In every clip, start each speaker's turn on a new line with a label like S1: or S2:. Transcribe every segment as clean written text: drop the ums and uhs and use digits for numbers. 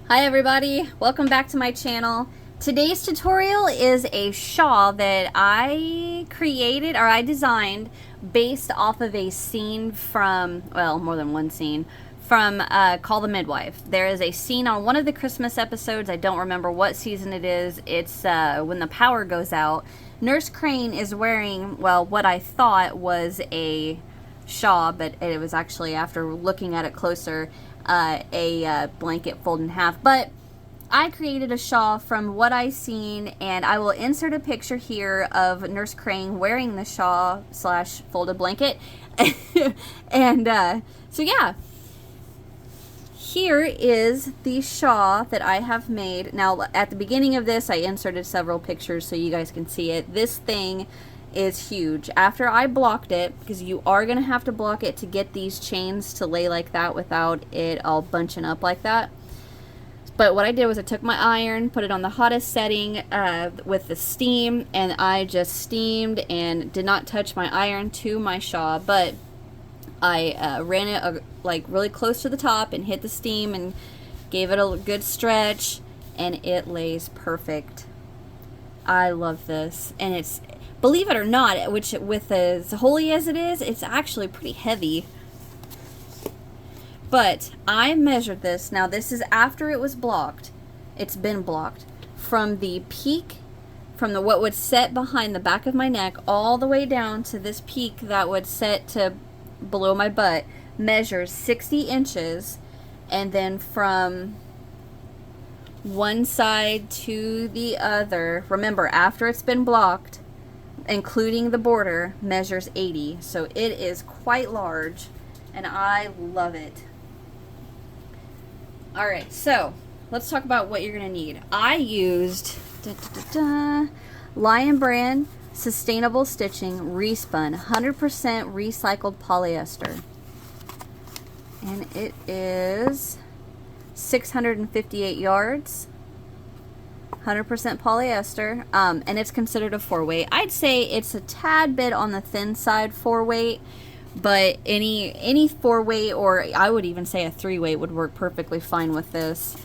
S1: Hi everybody, welcome back to my channel. Today's tutorial is a shawl that I created or I designed based off of a scene from, well, more than one scene, from Call the Midwife. There is a scene on one of the Christmas episodes, I don't remember what season it is, it's when the power goes out. Nurse Crain is wearing, well, what I thought was a shawl, but it was actually, after looking at it closer, a blanket folded in half. But I created a shawl from what I seen, and I will insert a picture here of Nurse Crain wearing the shawl slash folded blanket. And so yeah, here is the shawl that I have made. Now at the beginning of this I inserted several pictures so you guys can see it. This thing is huge. After I blocked it, because you are going to have to block it to get these chains to lay like that without it all bunching up like that. But what I did was I took my iron, put it on the hottest setting with the steam, and I just steamed and did not touch my iron to my shawl, but I ran it like really close to the top and hit the steam and gave it a good stretch, and it lays perfect. I love this, and it's, believe it or not, which with as holy as it is, it's actually pretty heavy. But I measured this. Now this is after it was blocked. It's been blocked. From the peak, from the what would set behind the back of my neck all the way down to this peak that would set to below my butt, measures 60 inches. And then from one side to the other, remember after it's been blocked, including the border, measures 80. So it is quite large, and I love it. Alright, so let's talk about what you're going to need. I used Lion Brand Sustainable Stitching Respun 100% recycled polyester, and it is 658 yards, 100% polyester, and it's considered a 4-weight. I'd say it's a tad bit on the thin side 4-weight, but any 4-weight, or I would even say a 3-weight, would work perfectly fine with this.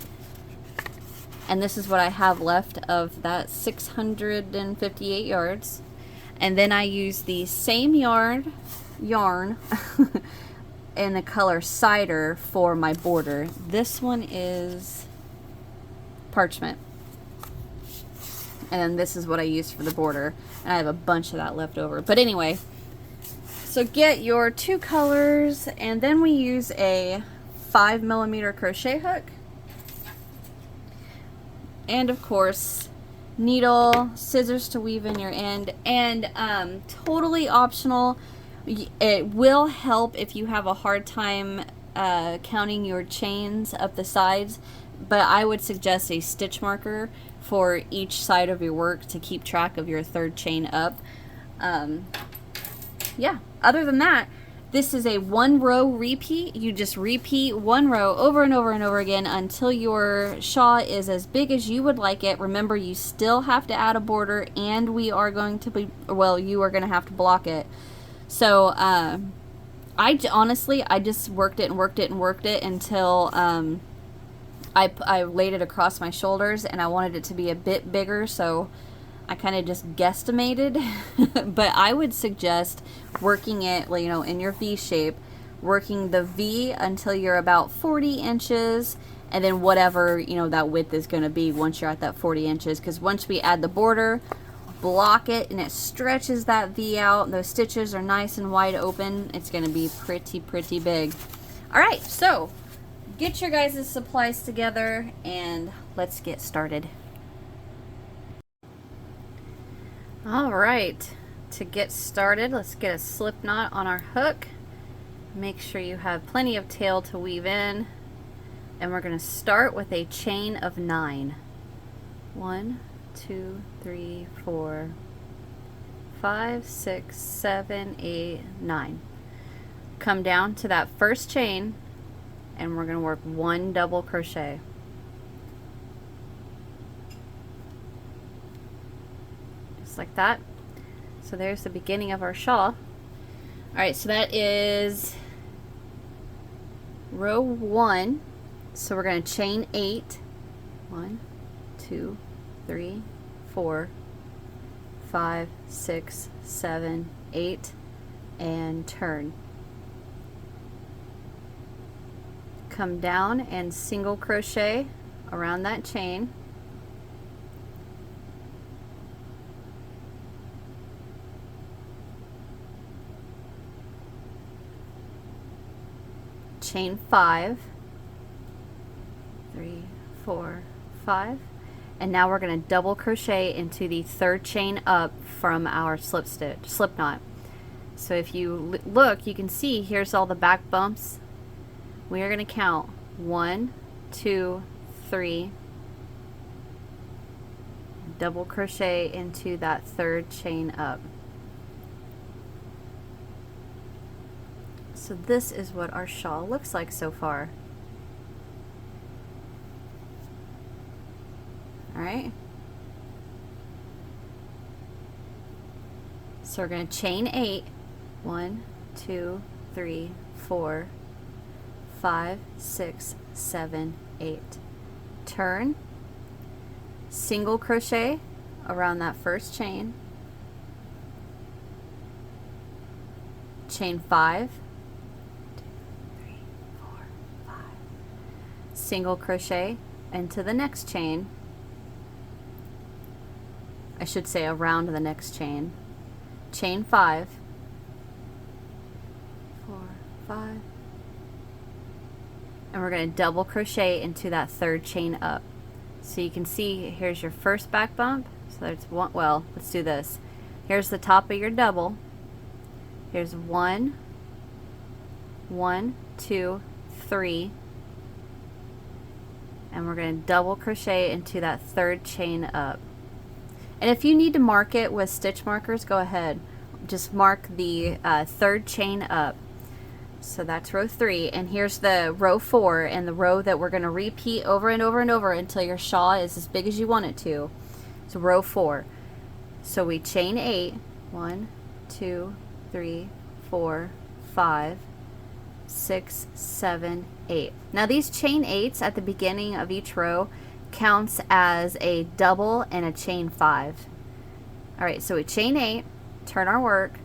S1: And this is what I have left of that 658 yards. And then I use the same yarn in the color cider for my border. This one is parchment, and then this is what I used for the border, and I have a bunch of that left over. But anyway, so get your 2 colors, and then we use a 5mm crochet hook, and of course needle, scissors to weave in your end, and totally optional. It will help if you have a hard time counting your chains up the sides, but I would suggest a stitch marker for each side of your work to keep track of your 3rd chain up. Yeah, other than that, this is a 1-row repeat. You just repeat 1 row over and over and over again until your shawl is as big as you would like it. Remember, you still have to add a border, and we are going to be, well, you are going to have to block it. So honestly, I just worked it and worked it and worked it until I laid it across my shoulders, and I wanted it to be a bit bigger, so I kind of just guesstimated. But I would suggest working it, you know, in your V shape, working the V until you're about 40 inches, and then whatever, you know, that width is going to be once you're at that 40 inches, because once we add the border, block it, and it stretches that V out, those stitches are nice and wide open, it's going to be pretty big. Alright, so get your guys' supplies together and let's get started. Alright, to get started, let's get a slip knot on our hook. Make sure you have plenty of tail to weave in, and we're going to start with a chain of 9. 1, 2, 3, 4, 5, 6, 7, 8, 9. Come down to that first chain, and we're going to work 1 double crochet. Just like that. So there's the beginning of our shawl. Alright, so that is row 1. So we're going to chain 8, 1, 2, 3, 4, 5, 6, 7, 8, and turn. Come down and single crochet around that chain. Chain 5, 3, 4, 5, and now we're going to double crochet into the third chain up from our slip knot. So if you look, you can see here's all the back bumps. We are going to count 1, 2, 3, double crochet into that third chain up. So this is what our shawl looks like so far. Alright. So we're going to chain 8. 1, 2, 3, 4, 5, 6, 7, 8. Turn. Single crochet around that first chain. Chain 5. Single crochet into the next chain. I should say around the next chain. Chain 5, 4, 5, and we're going to double crochet into that third chain up. So you can see here's your first back bump. So there's one. Well, let's do this. Here's the top of your double. Here's 1, 1, 2, 3. And we're going to double crochet into that third chain up. And if you need to mark it with stitch markers, go ahead. Just mark the third chain up. So that's row 3, and here's the row 4, and the row that we're going to repeat over and over and over until your shawl is as big as you want it to. So row 4. So we chain 8. 1, 2, 3, 4, 5, 6, 7, 8. Now these chain 8s at the beginning of each row counts as a double and a chain 5. Alright, so we chain 8, turn our work,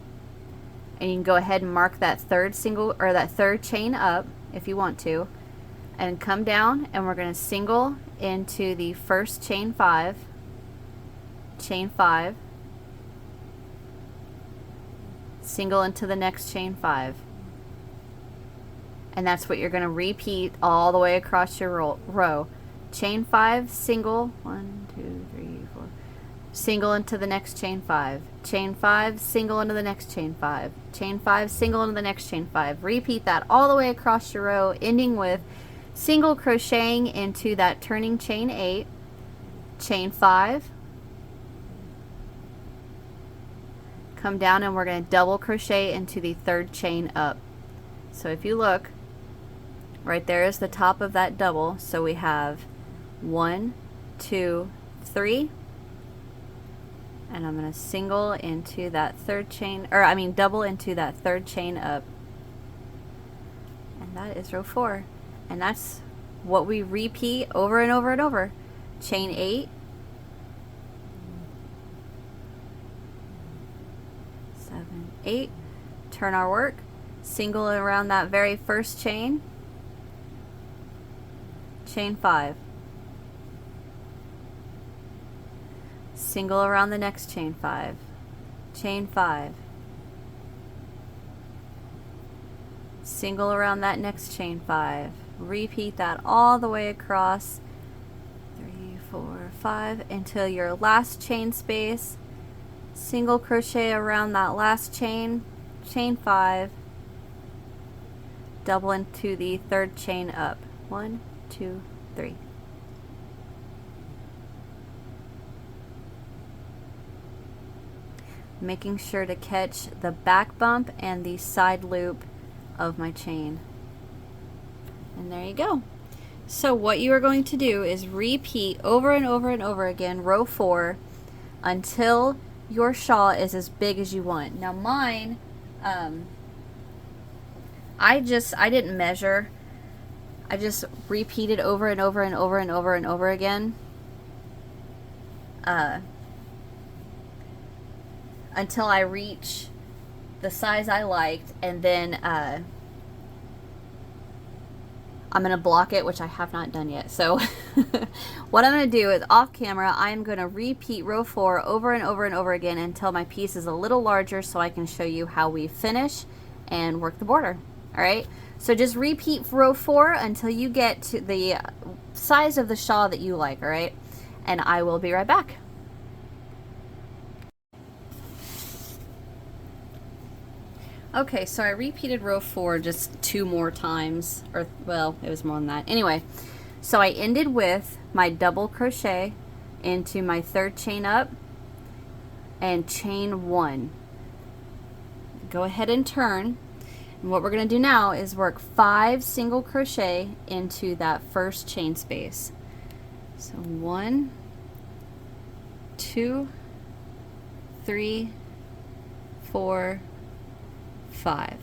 S1: and you can go ahead and mark that third single or that third chain up if you want to, and come down, and we're going to single into the first chain 5, chain 5, single into the next chain 5. And that's what you're going to repeat all the way across your row. Chain 5, single, 1, 2, 3, 4, single into the next chain 5, chain 5, single into the next chain 5, chain 5, single into the next chain 5. Repeat that all the way across your row, ending with single crocheting into that turning chain 8, chain 5, come down, and we're going to double crochet into the third chain up. So if you look, right there is the top of that double. So we have 1, 2, 3, and I'm going to single into that third chain, or I mean double into that third chain up, and that is row 4. And that's what we repeat over and over and over. Chain 8, 7, 8, turn our work, single around that very first chain, chain 5, single around the next chain 5, chain 5, single around that next chain 5. Repeat that all the way across, 3, 4, 5, until your last chain space. Single crochet around that last chain, chain 5, double into the third chain up. 1, 2, 3. Making sure to catch the back bump and the side loop of my chain. And there you go. So what you are going to do is repeat over and over and over again row 4 until your shawl is as big as you want. Now mine, I didn't measure. I just repeated over and over and over and over and over again. until I reach the size I liked, and then I'm going to block it, which I have not done yet. So what I'm going to do is off camera, I'm going to repeat row 4 over and over and over again until my piece is a little larger so I can show you how we finish and work the border. All right, so just repeat row 4 until you get to the size of the shawl that you like. All right, and I will be right back. Okay, so I repeated row 4 just 2 more times, or well, it was more than that. Anyway, so I ended with my double crochet into my 3rd chain up and chain 1. Go ahead and turn. And what we're going to do now is work 5 single crochet into that 1st chain space. So 1, 2, 3, 4, 5.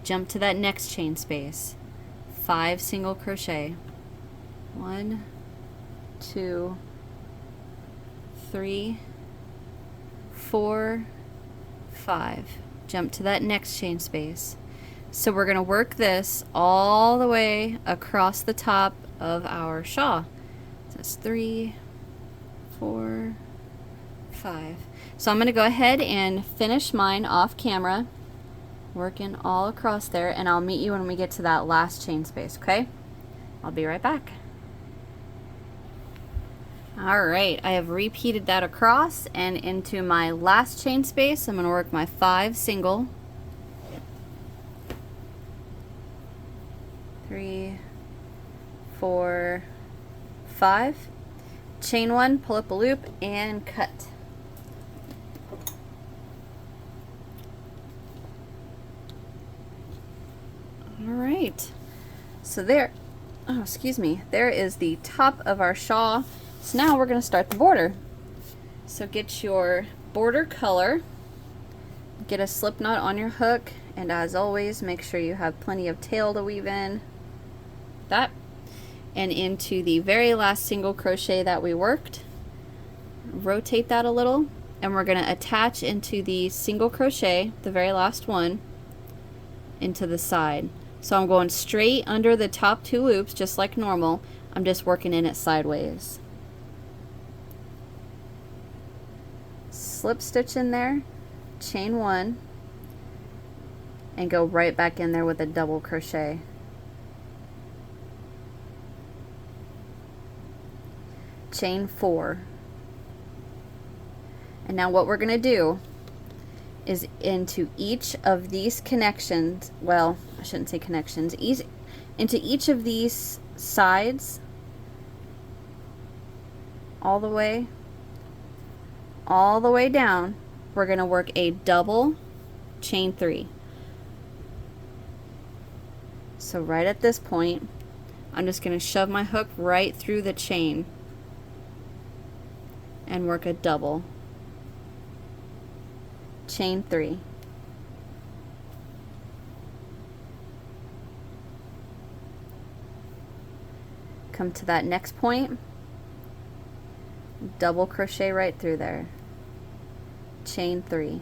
S1: Jump to that next chain space. 5 single crochet. 1, 2, 3, 4, 5. Jump to that next chain space. So we're going to work this all the way across the top of our shawl. So that's 3, 4, 5. So I'm going to go ahead and finish mine off camera, working all across there, and I'll meet you when we get to that last chain space, okay? I'll be right back. Alright, I have repeated that across and into my last chain space. I'm going to work my 5 single. 3, 4, 5. Chain 1, pull up a loop, and cut. Alright, so there, oh excuse me, there is the top of our shawl. So now we're going to start the border. So get your border color, get a slip knot on your hook, and as always make sure you have plenty of tail to weave in that, and into the very last single crochet that we worked, rotate that a little, and we're going to attach into the single crochet, the very last one, into the side. So I'm going straight under the top 2 loops just like normal. I'm just working in it sideways. Slip stitch in there, chain 1, and go right back in there with a double crochet. Chain 4. And now what we're going to do is into each of these connections, well, I shouldn't say connections, into each of these sides, all the way down, we're going to work a double chain 3. So right at this point, I'm just going to shove my hook right through the chain and work a double chain 3. Come to that next point, double crochet right through there, chain 3.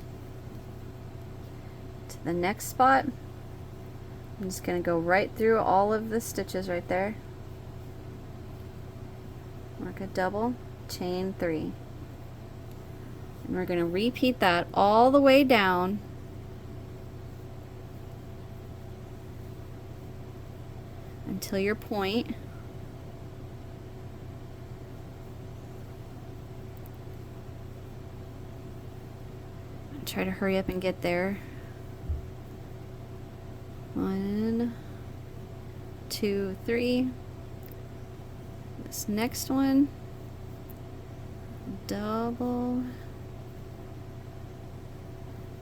S1: To the next spot, I'm just going to go right through all of the stitches right there, work a double, chain 3. And we're going to repeat that all the way down until your point. Try to hurry up and get there. 1, 2, 3. This next one, double.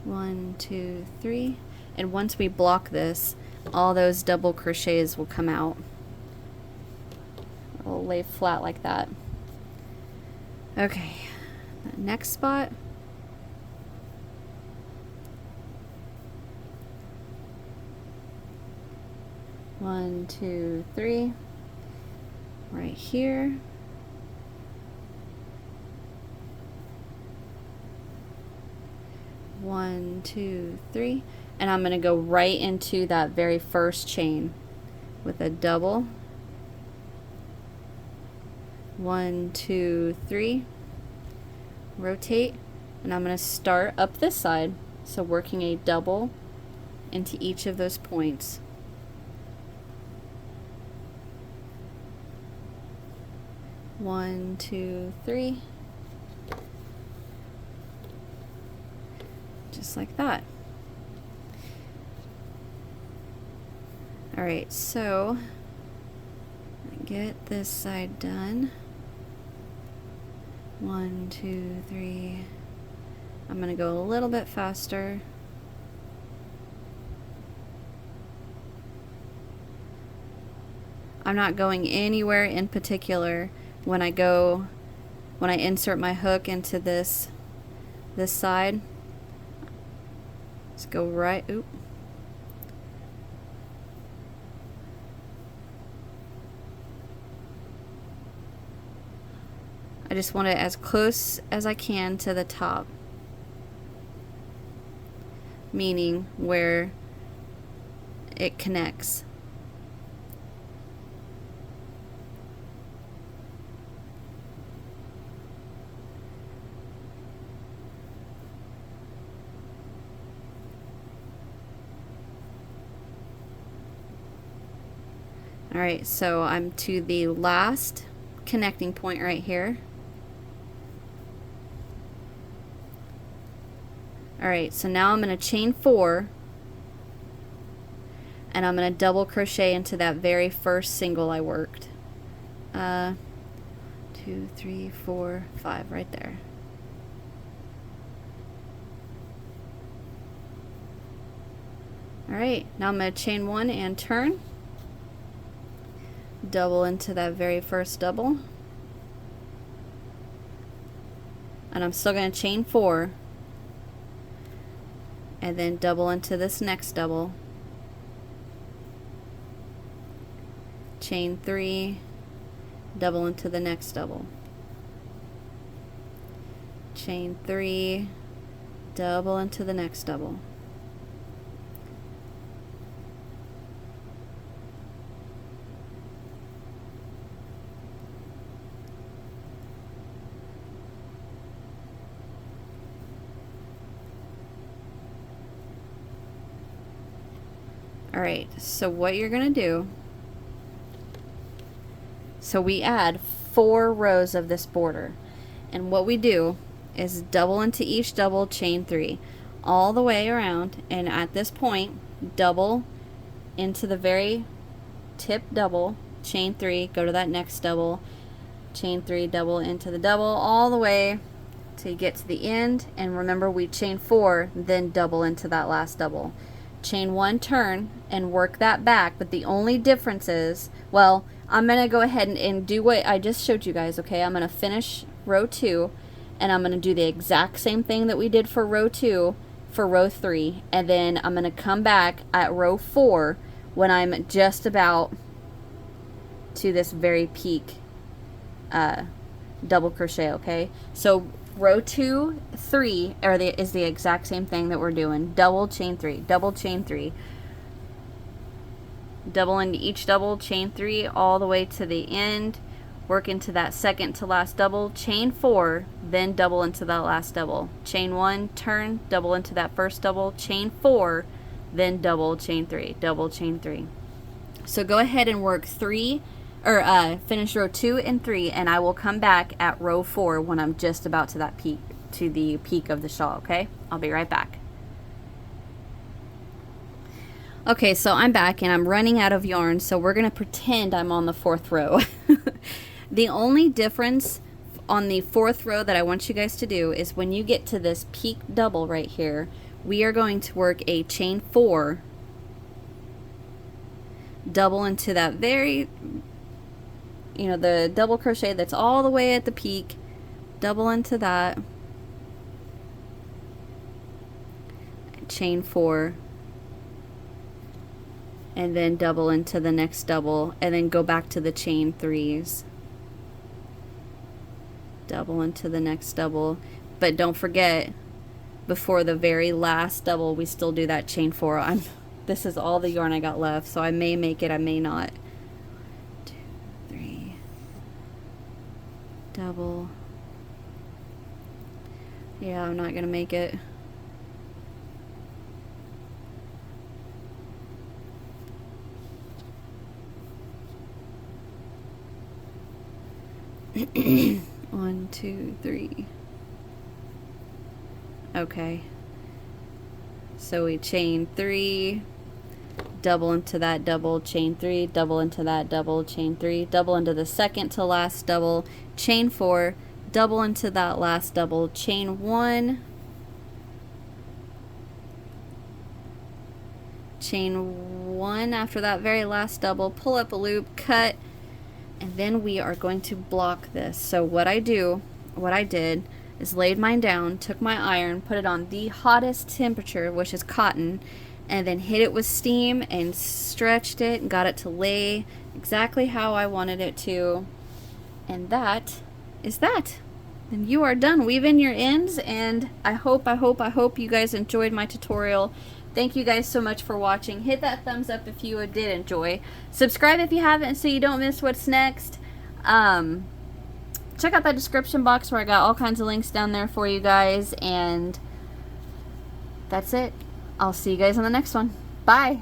S1: 1, 2, 3. And once we block this, all those double crochets will come out. It'll lay flat like that. Okay, the next spot. One, 2, 3. Right here. 1, 2, 3, and I'm going to go right into that very first chain with a double. 1, 2, 3, rotate, and I'm going to start up this side, so working a double into each of those points. One, two, three, just like that. All right, so get this side done. 1, 2, 3. I'm going to go a little bit faster. I'm not going anywhere in particular when I insert my hook into this side. Let's go right, oop. I just want it as close as I can to the top, meaning where it connects. Alright, so I'm to the last connecting point right here. Alright, so now I'm going to chain 4, and I'm going to double crochet into that very first single I worked. 2, 3, 4, 5 right there. Alright, now I'm going to chain 1 and turn. Double into that very first double. And I'm still going to chain 4. And then double into this next double. Chain 3. Double into the next double. Chain 3. Double into the next double. Alright, so what you're going to do, so we add 4 rows of this border, and what we do is double into each double, chain 3 all the way around, and at this point double into the very tip double, chain 3, go to that next double, chain 3, double into the double, all the way till you get to the end. And remember, we chain 4, then double into that last double. Chain 1, turn, and work that back, but the only difference is, well, I'm going to go ahead and do what I just showed you guys, okay? I'm going to finish row 2, and I'm going to do the exact same thing that we did for row 2 for row 3, and then I'm going to come back at row 4 when I'm just about to this very peak double crochet, okay? So row 2, 3 is the exact same thing that we're doing. Double, chain 3, double, chain 3, double into each double, chain 3 all the way to the end, work into that second to last double, chain 4, then double into that last double, chain 1, turn, double into that first double, chain 4, then double, chain 3, double, chain 3. So go ahead and work 3 or finish row 2 and 3, and I will come back at row 4 when I'm just about to that peak, to the peak of the shawl, okay? I'll be right back. Okay, so I'm back and I'm running out of yarn, so we're gonna pretend I'm on the 4th row. The only difference on the 4th row that I want you guys to do is when you get to this peak double right here, we are going to work a chain 4, double into that very, you know, the double crochet that's all the way at the peak, double into that, chain 4, and then double into the next double, and then go back to the chain 3s, double into the next double. But don't forget, before the very last double, we still do that chain 4. This is all the yarn I got left, so I may make it, I may not. 2, 3, double. Yeah, I'm not gonna make it. One, 2, 3. Okay. So we chain 3, double into that double, chain 3, double into that double, chain 3, double into the second to last double, chain 4, double into that last double, chain 1, chain 1 after that very last double, pull up a loop, cut, and then we are going to block this. So what I did is laid mine down, took my iron, put it on the hottest temperature, which is cotton, and then hit it with steam and stretched it and got it to lay exactly how I wanted it to. And that is that. And you are done weaving your ends, and I hope you guys enjoyed my tutorial. Thank you guys so much for watching. Hit that thumbs up if you did enjoy. Subscribe if you haven't so you don't miss what's next. Check out that description box where I got all kinds of links down there for you guys. And that's it. I'll see you guys on the next one. Bye.